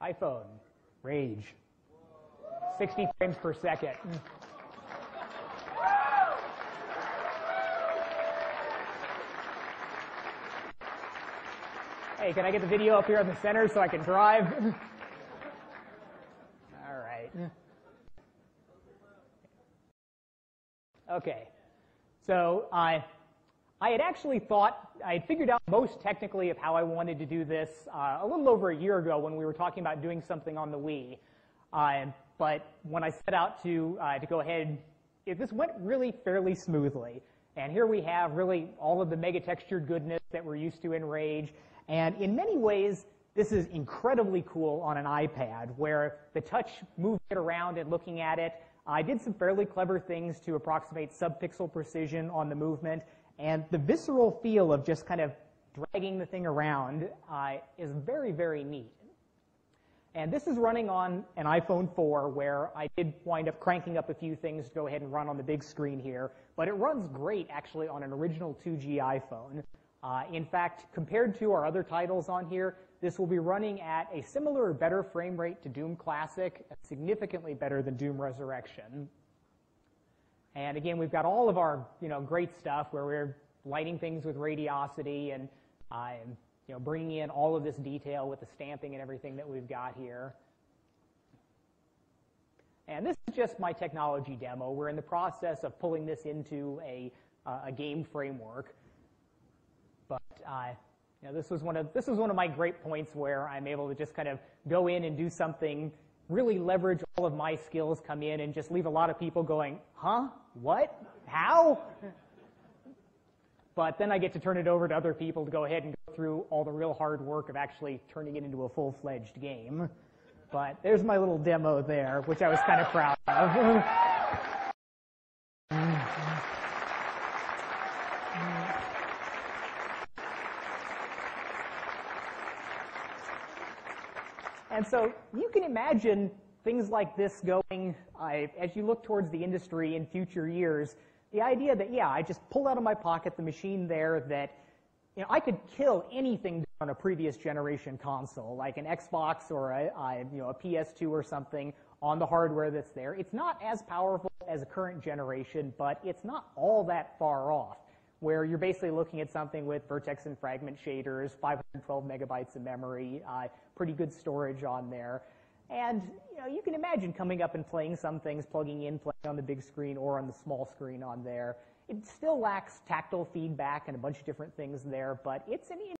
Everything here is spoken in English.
iPhone, rage, 60 frames per second. Hey, can I get the video up here in the center so I can drive? All right. Okay. So I had actually thought, I had figured out most technically of how I wanted to do this a little over a year ago when we were talking about doing something on the Wii. But when I set out to go ahead, this went really fairly smoothly. And here we have really all of the mega textured goodness that we're used to in Rage. And in many ways, this is incredibly cool on an iPad, where the touch moving it around and looking at it, I did some fairly clever things to approximate sub-pixel precision on the movement. And the visceral feel of just kind of dragging the thing around is very, very neat. And this is running on an iPhone 4, where I did wind up cranking up a few things to go ahead and run on the big screen here. But it runs great, actually, on an original 2G iPhone. In fact, compared to our other titles on here, this will be running at a similar or better frame rate to Doom Classic, significantly better than Doom Resurrection. And again, we've got all of our great stuff where we're lighting things with radiosity and bringing in all of this detail with the stamping and everything that we've got here. And this is just my technology demo. We're in the process of pulling this into a game framework. But this was one of my great points where I'm able to just kind of go in and do something, really leverage all of my skills, come in and just leave a lot of people going, huh? What? How? But then I get to turn it over to other people to go ahead and go through all the real hard work of actually turning it into a full-fledged game. But there's my little demo there, which I was kind of proud of. And so you can imagine things like this going, as you look towards the industry in future years, the idea that, yeah, I just pulled out of my pocket the machine there that, I could kill anything on a previous generation console, like an Xbox or a PS2 or something on the hardware that's there. It's not as powerful as a current generation, but it's not all that far off, where you're basically looking at something with vertex and fragment shaders, 512 megabytes of memory, pretty good storage on there. And you can imagine coming up and playing some things, plugging in, playing on the big screen or on the small screen on there. It still lacks tactile feedback and a bunch of different things there, but it's an